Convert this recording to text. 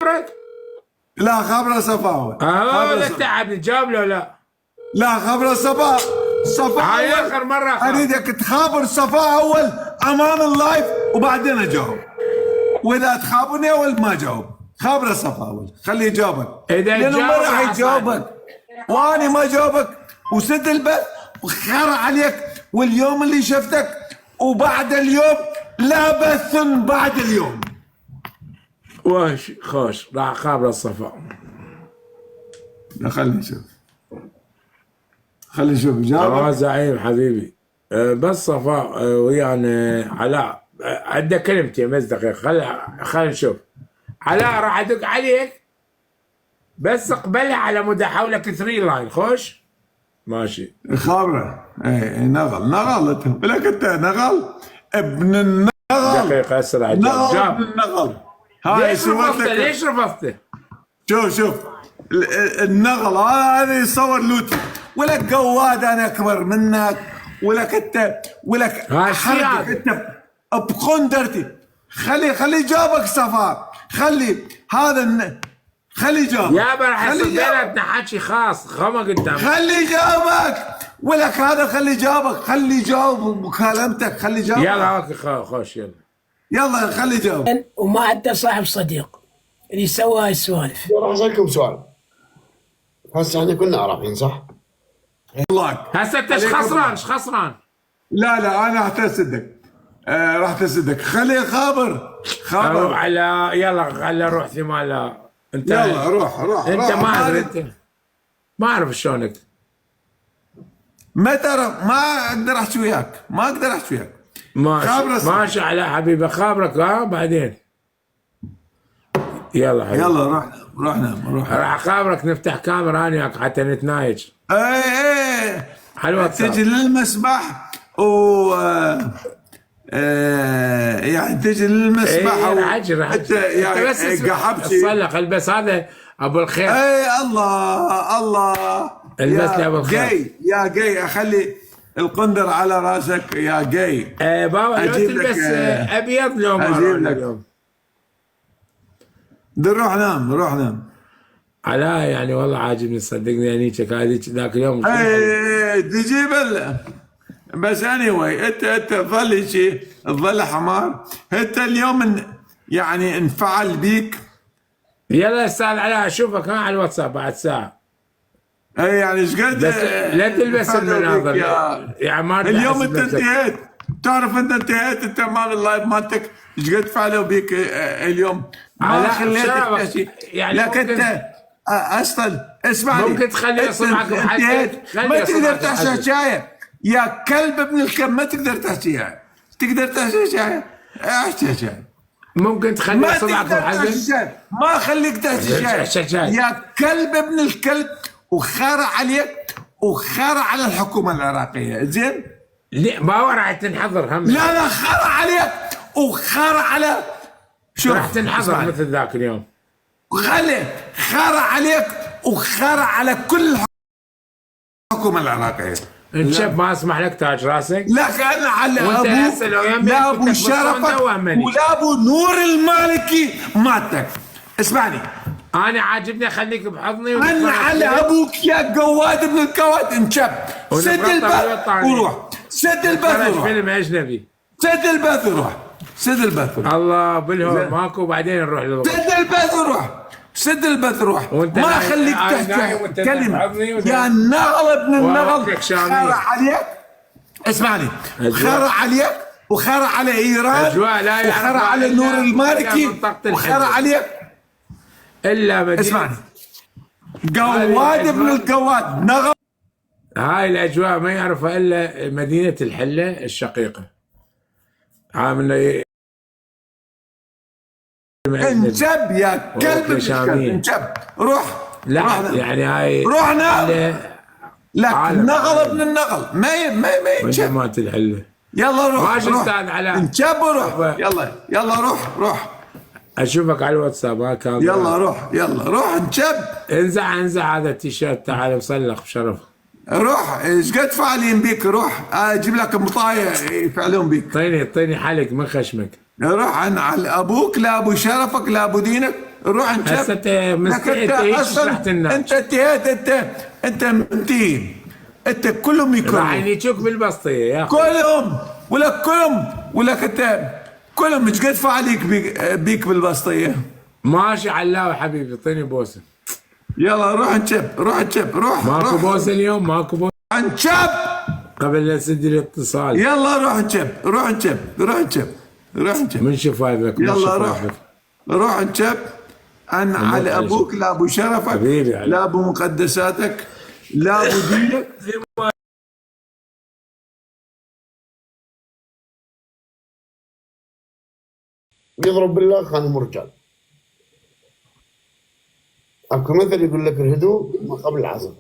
خابرك؟ لا خبره صفا اول. لا تعبني، جاوب له لا. لا خبره صفا. صفا هاي اول. اخر مره اريدك تخابر صفا اول امام اللايف وبعدين اجاوب. واذا تخابرني اول ما جاوب. خابره صفا اول، خليه يجاوبك. لانه ما راح يجاوبك واني ما جاوبك وسد البث وخرع عليك. واليوم اللي شفتك وبعد اليوم لا بث بعد اليوم. واش خوش راح خابر الصفا. خليني نشوف. خليني نشوف جاوبك. زعيم حبيبي. بس صفاء ويعني علاء عندك كلمتين بس دقيقة. خلينا نشوف. علاء راح ادق عليك بس اقبلها على مدى حولك 3 لاين. خوش ماشي. خابره. اي نغل انت لك انت نغل ابن النغل. دقيقة اسرع. نغل ابن النغل. هاي ليش رفضته؟ شوف النغل هذا يصور لوتي. ولك قواد انا اكبر منك. ولك انت ولك حركك انت بقندرتي. خلي جابك صفاء. خلي هذا خلي جابك. يابا راح يصير بيناتنا حكي خاص غما قدام. خلي جابك. ولك هذا خلي جابك. خلي جاوب مكالمتك. خلي جابك. يلا اوكي خوش يلا خلي جاوب. وما عنده صاحب صديق اللي سوى هاي السوالف. راح اسالكم سؤال. هسه احنا كلنا عارفين صح؟ الله هسه انت ايش خسران؟ لا انا راح تسدك. راح تسدك. خليه خابر. على يلا روح ثمال. انت يلا روح انت ما ادري. انت ما اعرف شلونك. ما ترى ما اقدر احكي وياك. ماشي على حبيبي. خابرك بعدين. يلا حبيبي. يلا روح نام. راح اخابرك نفتح كاميرا انا وياك حتى نتنايج. ايه حلوة. تجي للمسبح و يعني تجي للمسبح. راح يعني قحبشي. صلق البس هذا ابو الخير. اي الله البس لي ابو الخير. يا جاي اخلي القندر على راسك يا جاي. بابا لو تلبس ابيض لو ما اجيب لك. روح نام. علاء يعني والله عاجبني صدقني. يعني هذيك ذاك اليوم تجيب بس اني واي انت تظل شيء تظل حمار. انت اليوم يعني انفعل بيك. يلا استاذ علاء اشوفك على الواتساب بعد ساعه. اي يعني ايش قد لا تلبس المناظر يعني ما اليوم انت انتهيت. تعرف انت مال اللايف مالتك ايش قد فعلوا بيك اليوم. ما خليتك يعني لك انت اصلا اسمعني. ممكن تخلي اصبعك بحد. ما تقدر تحشي حكايه يا كلب ابن الكلب. ما تقدر تحكيها. تقدر تحكي حكايه. احكي حكايه. ممكن تخلي اصبعك بحد. ما خليك تحكي يا كلب ابن الكلب. وخارع عليك وخارع على الحكومه العراقيه. زين ما راح تنحضر هم. لا خارع عليك وخارع على شو راح تنحضر مثل ذاك اليوم. خارع عليك وخارع على كل الحكومه العراقيه. انشب ما اسمح لك تاج راسك. لا انا على ابوك. لا ابو شرفك ولا ابو نور المالكي ماتك. اسمعني انا عاجبني اخليك بحضني. انا على ابوك يا قواد ابن القواد. انشب سد البث وروح. سد البث وروح. فيلم اجنبي. سد البث وروح. الله بالهول ماكو. وبعدين نروح للغرفه. سد البث روح. ما خليك تحكي كلمه يا النغل ابن النغل. خارع عليك. اسمعني خارع عليك وخارع على ايران وخارع على نور المالكي وخارع عليك الا مدينة. اسمعني قواد ابن القواد نغل. هاي الاجواء ما يعرفها الا مدينه الحله الشقيقه. عامل انجب يا كلب انجب. روح. لا يعني هاي روح نام. لك نغل ابن النغل. ما ينجب. ما الحله. يلا روح. ماشي استاذ علاء. انجب وروح. يلا روح. اشوفك على الواتساب. هكذا يلا روح انجب. انزع هذا التيشيرت. تعال وصلخ بشرف. روح. ايش قد فاعلين بيك. روح اجيب لك مطاية يفعلون بيك. اعطيني حلق من خشمك. روح على ابوك. لا ابو شرفك لا ابو دينك. روح نشب. هسه انت مستعد هيك شرحت الناس. انت انتهيت، انت منتهي، انت كلهم راح يكرهون، ينيتوك بالبسطيه يا اخي. كلهم ولك انت كلهم مش قد فعليك بيك بالبسطيه. ماشي علاوي حبيبي، اعطيني بوسه. يلا روح نشب، روح ماكو بوسه اليوم، ماكو بوسه نشب. قبل لا اسجل الاتصال. يلا روح نشب. من شفايفك يلا روح نشب. عن على ابوك، لا ابو شرفك، حبيبي لا ابو مقدساتك، لا ابو دينك. يضرب بالله خانهم رجال. اكو مثل يقول لك الهدوء ما قبل العزم.